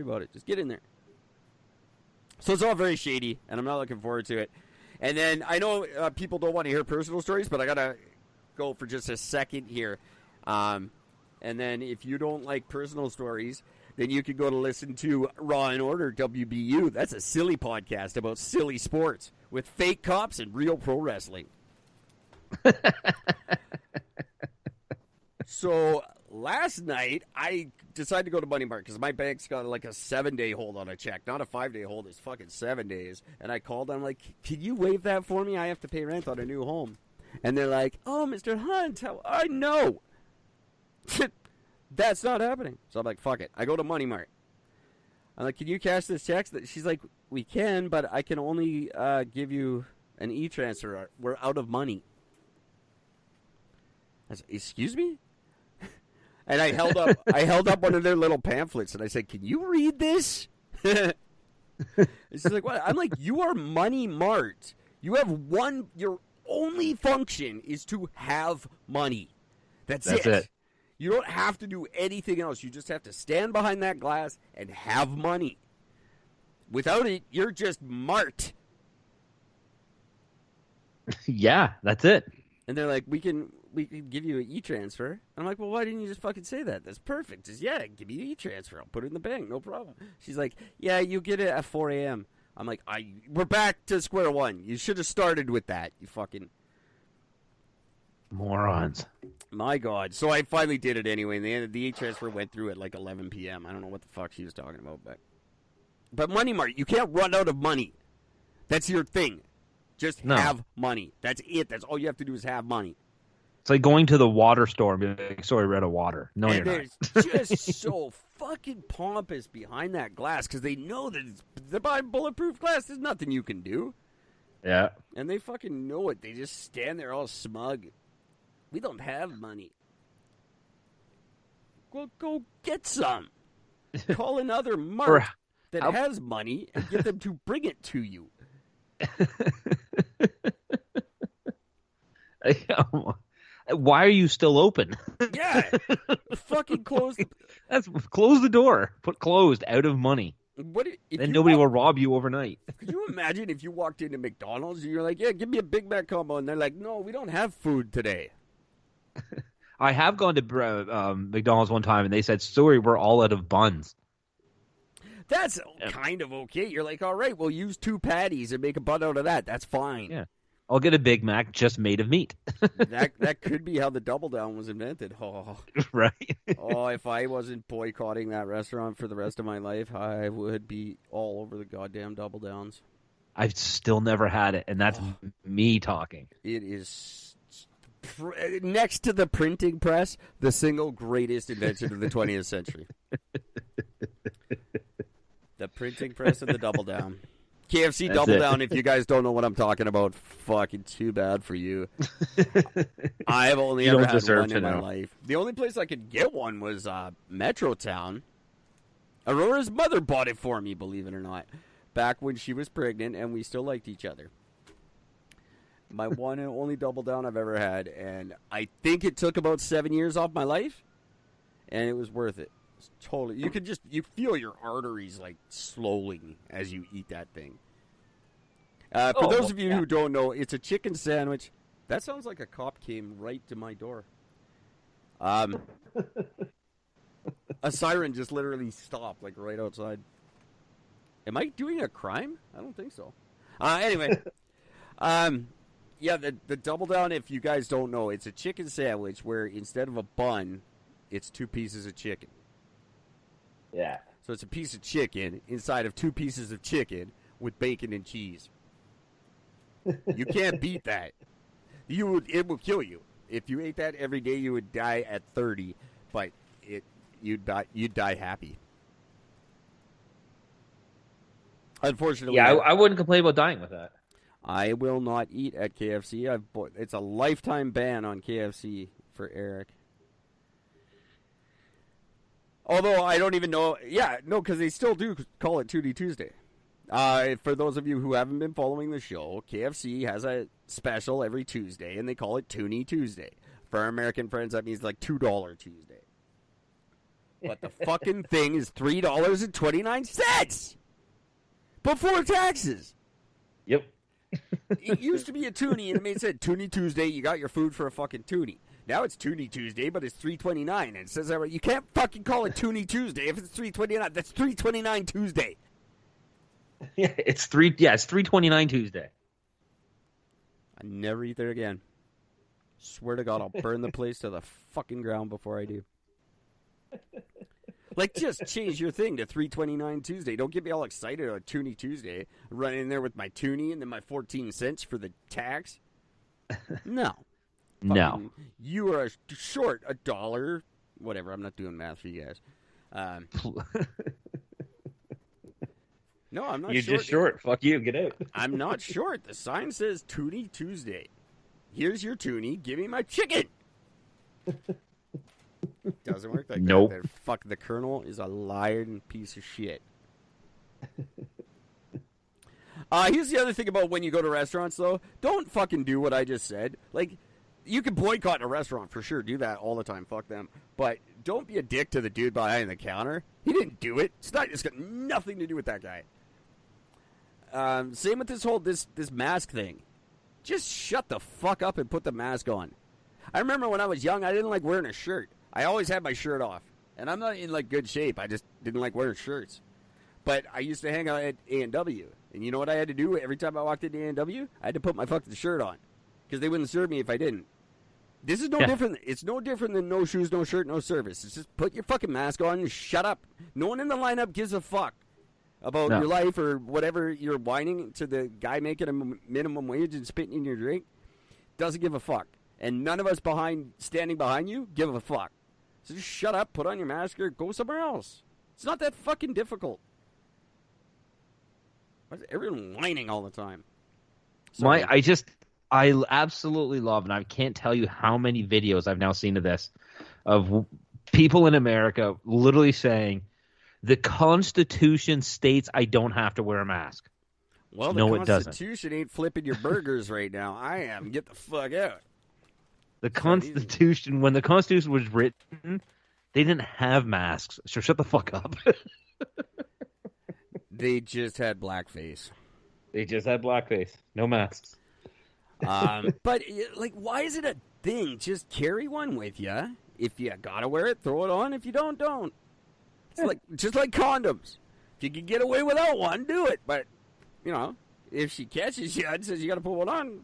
about it. Just get in there. So it's all very shady, and I'm not looking forward to it. And then I know people don't want to hear personal stories, but I got to go for just a second here. And then if you don't like personal stories, then you can go to listen to Raw and Order WBU. That's a silly podcast about silly sports with fake cops and real pro wrestling. So last night, I decided to go to Money Mart because my bank's got like a 7-day hold on a check, not a 5-day hold. It's fucking 7 days. And I called. I'm like, "Can you waive that for me? I have to pay rent on a new home." And they're like, "Oh, Mr. Hunt, I know." That's not happening. So I'm like, fuck it. I go to Money Mart. I'm like, "Can you cash this check?" She's like, "We can, but I can only give you an e-transfer. We're out of money." I said, "Excuse me?" And I held up one of their little pamphlets, and I said, "Can you read this?" And she's like, "What?" I'm like, "You are Money Mart. You have your only function is to have money. That's it. You don't have to do anything else. You just have to stand behind that glass and have money. Without it, you're just Mart." Yeah, that's it. And they're like, we can give you an e-transfer. I'm like, "Well, why didn't you just fucking say that? That's perfect." Just, "Yeah, give me an e-transfer. I'll put it in the bank. No problem." She's like, "Yeah, you get it at 4 a.m. I'm like, we're back to square one. You should have started with that, you fucking... morons. My God. So I finally did it anyway, and the e-transfer went through at like 11 p.m. I don't know what the fuck she was talking about, but Money Mart, you can't run out of money. That's your thing. Just have money. That's it. That's all you have to do is have money. It's like going to the water store and being like, "Sorry, we're out of water." No, and you're not. They're just so fucking pompous behind that glass because they know that they're buying bulletproof glass. There's nothing you can do. Yeah. And they fucking know it. They just stand there all smug. "We don't have money." Well, go get some. Call another Mart that has money and get them to bring it to you. Why are you still open? Yeah. Fucking close. Close the door. Put closed, out of money. Then nobody will rob you overnight. Could you imagine if you walked into McDonald's and you're like, "Yeah, give me a Big Mac combo," and they're like, "No, we don't have food today." I have gone to McDonald's one time and they said, "Sorry, we're all out of buns." That's kind of okay. You're like, "All right, we'll use 2 patties and make a bun out of that. That's fine." Yeah. I'll get a Big Mac just made of meat. that could be how the Double Down was invented. Oh. Right. Oh, if I wasn't boycotting that restaurant for the rest of my life, I would be all over the goddamn Double Downs. I've still never had it, and that's me talking. It is next to the printing press, the single greatest invention of the 20th century. The printing press and the Double Down. KFC That's Double it. Down, if you guys don't know what I'm talking about, fucking too bad for you. I've only ever had one in my life. The only place I could get one was Metrotown. Aurora's mother bought it for me, believe it or not, back when she was pregnant and we still liked each other. My one and only Double Down I've ever had, and I think it took about 7 years off my life, and it was worth it. It's totally, you feel your arteries like slowing as you eat that thing. For those of you who don't know, it's a chicken sandwich. That sounds like a cop came right to my door. A siren just literally stopped, like right outside. Am I doing a crime? I don't think so. Anyway, yeah, the Double Down, if you guys don't know, it's a chicken sandwich where instead of a bun, it's 2 pieces of chicken. Yeah. So it's a piece of chicken inside of 2 pieces of chicken with bacon and cheese. You can't beat that. It will kill you. If you ate that every day, you would die at 30, but you'd die happy. Unfortunately, yeah, I wouldn't complain about dying with that. I will not eat at KFC. It's a lifetime ban on KFC for Eric. Although I don't even know. Yeah, no, because they still do call it Tootie Tuesday. For those of you who haven't been following the show, KFC has a special every Tuesday, and they call it Toonie Tuesday. For our American friends, that means like $2 Tuesday. But the fucking thing is $3.29 before taxes. Yep. It used to be a toonie, and it said Toonie Tuesday. You got your food for a fucking toonie. Now it's Toonie Tuesday, but it's $3.29, and it says that you can't fucking call it Toonie Tuesday if it's $3.29. That's $3.29 Tuesday. Yeah, it's $3.29 Tuesday. I never eat there again. Swear to God, I'll burn the place to the fucking ground before I do. Like, just change your thing to $3.29 Tuesday. Don't get me all excited on Toonie Tuesday. Run in there with my toonie and then my 14 cents for the tax. No. No. You are short $1. Whatever, I'm not doing math for you guys. No, I'm not You're short. You're just short. Fuck you. Get out. I'm not short. The sign says Toonie Tuesday. Here's your toonie. Give me my chicken. Doesn't work like nope. that. Fuck, the Colonel is a lying piece of shit. Here's the other thing about when you go to restaurants, though. Don't fucking do what I just said. Like, you can boycott a restaurant for sure. Do that all the time. Fuck them. But don't be a dick to the dude behind the counter. He didn't do it. It's got nothing to do with that guy. Same with this mask thing. Just shut the fuck up and put the mask on. I remember when I was young, I didn't like wearing a shirt. I always had my shirt off. And I'm not in like good shape. I just didn't like wearing shirts. But I used to hang out at A&W. And you know what I had to do every time I walked into A&W? I had to put my fucking shirt on. Because they wouldn't serve me if I didn't. This is no different. It's no different than no shoes, no shirt, no service. It's just put your fucking mask on and shut up. No one in the lineup gives a fuck about your life or whatever you're whining to the guy making a minimum wage and spitting in your drink. Doesn't give a fuck. And none of us standing behind you give a fuck. So just shut up, put on your mask, or go somewhere else. It's not that fucking difficult. Why is everyone whining all the time? I absolutely love, and I can't tell you how many videos I've now seen of this, of people in America literally saying, the Constitution states I don't have to wear a mask. Well, the Constitution ain't flipping your burgers right now. I am. Get the fuck out. The Constitution, when the Constitution was written, they didn't have masks. So shut the fuck up. They just had blackface. No masks. But, like, why is it a thing? Just carry one with you. If you gotta wear it, throw it on. If you don't, don't. It's just like condoms. If you can get away without one, do it. But, you know, if she catches you and says you gotta put one on,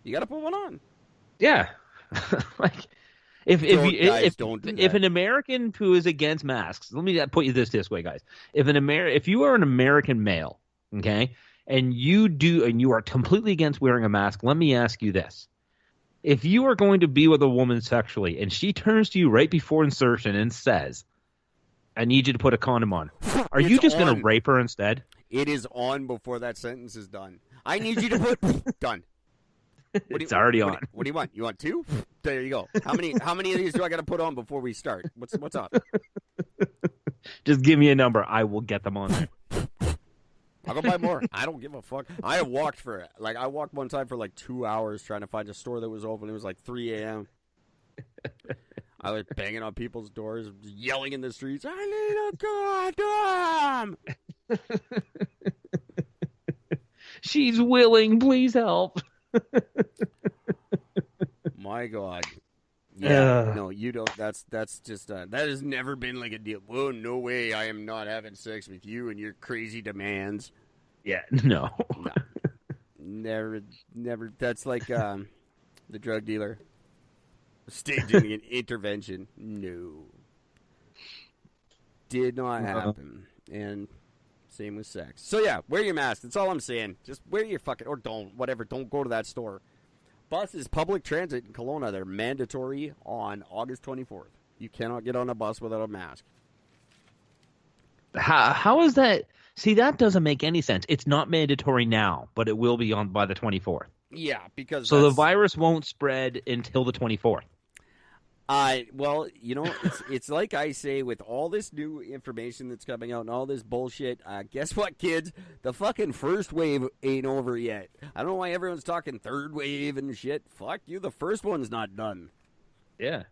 you gotta put one on. Yeah. Like, if an American who is against masks, let me put you this way, guys. If you are an American male, okay, and you are completely against wearing a mask, let me ask you this. If you are going to be with a woman sexually and she turns to you right before insertion and says, I need you to put a condom on, are you just going to rape her instead? It is on before that sentence is done. I need you to put... Done. It's already on. What do you want? You want 2? There you go. How many of these do I got to put on before we start? What's up? Just give me a number. I will get them on there. I'll go buy more. I don't give a fuck. I walked I walked one time for 2 hours trying to find a store that was open. It was 3 a.m. I was banging on people's doors, yelling in the streets, I need a condom! She's willing. Please help. My God. Yeah, no, you don't. That's just that has never been a deal. Whoa, no way! I am not having sex with you and your crazy demands. Yeah, no, never. That's like the drug dealer staging an intervention. No, did not happen. And same with sex. So yeah, wear your mask. That's all I'm saying. Just wear your fucking or don't whatever. Don't go to that store. Buses, public transit in Kelowna, they're mandatory on August 24th. You cannot get on a bus without a mask. How is that? See, that doesn't make any sense. It's not mandatory now, but it will be on by the 24th. Yeah, because the virus won't spread until the 24th. Well, it's like I say, with all this new information that's coming out and all this bullshit, guess what, kids? The fucking first wave ain't over yet. I don't know why everyone's talking third wave and shit. Fuck you, the first one's not done. Yeah.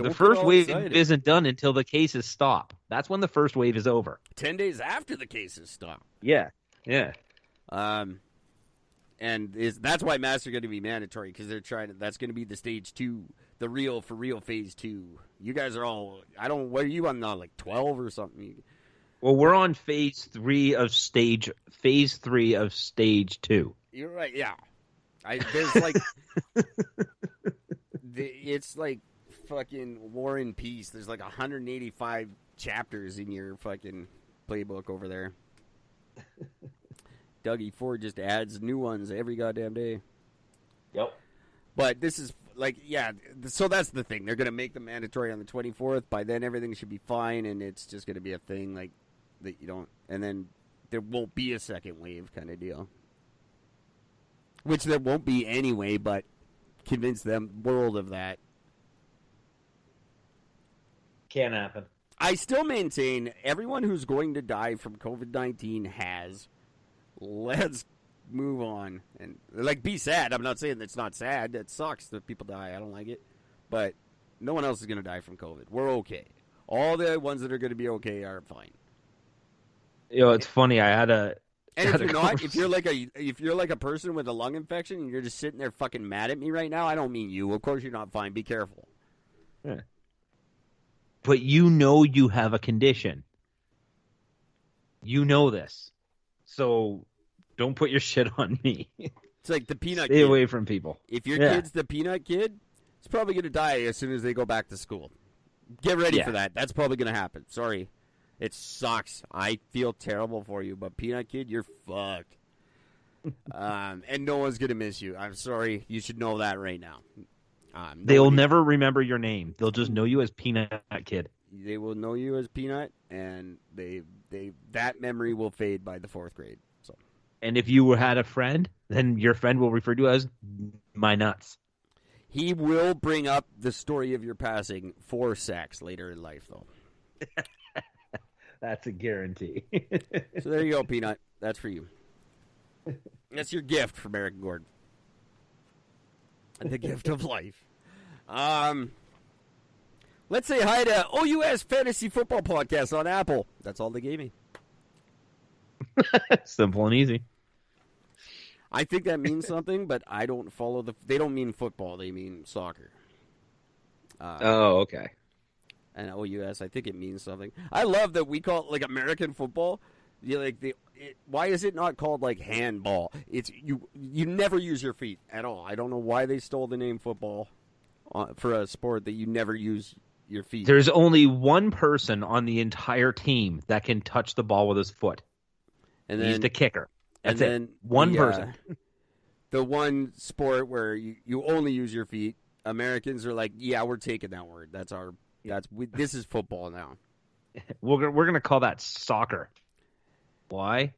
The first wave isn't done until the cases stop. That's when the first wave is over. 10 days after the cases stop. Yeah. And that's why masks are going to be mandatory, because they're that's going to be the stage 2, the real phase 2. You guys are all, what are you on now, like 12 or something? Well, we're on phase 3 of stage 2. You're right, yeah. There's like, it's like fucking War and Peace. There's like 185 chapters in your fucking playbook over there. Dougie Ford just adds new ones every goddamn day. Yep. But this is like, yeah, so that's the thing. They're going to make them mandatory on the 24th. By then, everything should be fine, and it's just going to be a thing like that you don't, and then there won't be a second wave kind of deal. Which there won't be anyway, but convince them world of that. Can't happen. I still maintain everyone who's going to die from COVID-19 has. Let's move on. And, like, be sad. I'm not saying it's not sad. It sucks that people die. I don't like it. But no one else is going to die from COVID. We're okay. All the ones that are going to be okay are fine. You know, it's funny. I had a... And if you're not, if you're like a person with a lung infection and you're just sitting there fucking mad at me right now, I don't mean you. Of course you're not fine. Be careful. Yeah. But you know you have a condition. You know this. So don't put your shit on me. It's like the peanut kid. Stay away from people. If your kid's the peanut kid, it's probably going to die as soon as they go back to school. Get ready for that. That's probably going to happen. Sorry. It sucks. I feel terrible for you, but peanut kid, you're fucked. And no one's going to miss you. I'm sorry. You should know that right now. They'll never remember your name. They'll just know you as Peanut Kid. They will know you as Peanut, and that memory will fade by the 4th grade. So, and if you had a friend, then your friend will refer to you as my nuts. He will bring up the story of your passing for sex later in life, though. That's a guarantee. So there you go, Peanut. That's for you. That's your gift from Eric Gordon. The gift of life. Let's say hi to OUS Fantasy Football Podcast on Apple. That's all they gave me. Simple and easy. I think that means something, but I don't follow they don't mean football. They mean soccer. Okay. And OUS, I think it means something. I love that we call it like American football. Why is it not called like handball? It's you never use your feet at all. I don't know why they stole the name football for a sport that you never use your feet. There's only one person on the entire team that can touch the ball with his foot. And he's the kicker. That's it. One person. The one sport where you only use your feet. Americans are like, yeah, we're taking that word. This is football now. We're gonna call that soccer. Why?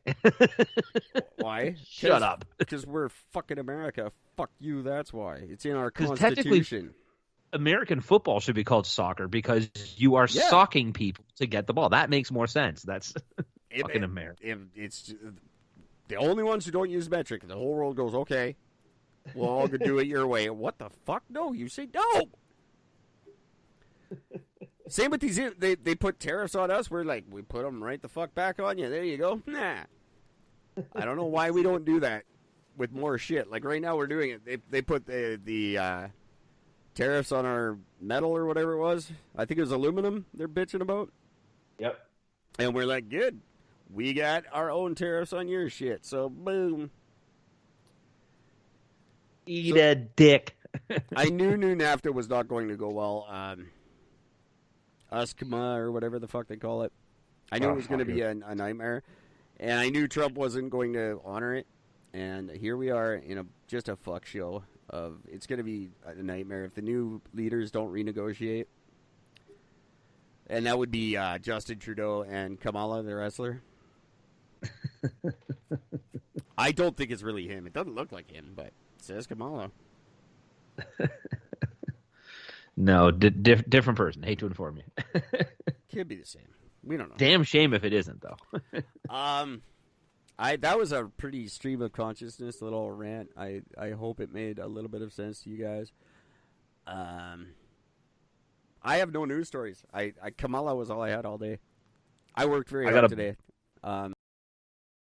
Why? Shut up. Because we're fucking America. Fuck you, that's why. It's in our Constitution. American football should be called soccer because you are socking people to get the ball. That makes more sense. That's fucking American. It's the only ones who don't use metric. The whole world goes, okay, we'll all do it your way. What the fuck? No, you say no. Same with these. They put tariffs on us. We're like, we put them right the fuck back on you. There you go. Nah. I don't know why we don't do that with more shit. Like right now we're doing it. They put the tariffs on our metal or whatever it was. I think it was aluminum they're bitching about. Yep. And we're like, good. We got our own tariffs on your shit. So boom. Eat a dick. I knew NAFTA was not going to go well. USCMA or whatever the fuck they call it. I knew it was going to be a nightmare. And I knew Trump wasn't going to honor it. And here we are in just a fuck show of it's going to be a nightmare if the new leaders don't renegotiate. And that would be Justin Trudeau and Kamala, the wrestler. I don't think it's really him. It doesn't look like him, but it says Kamala. No, different person. Hate to inform you. Could be the same. We don't know. Damn shame if it isn't, though. That was a pretty stream of consciousness little rant. I hope it made a little bit of sense to you guys. I have no news stories. Kamala was all I had all day. I worked very hard today.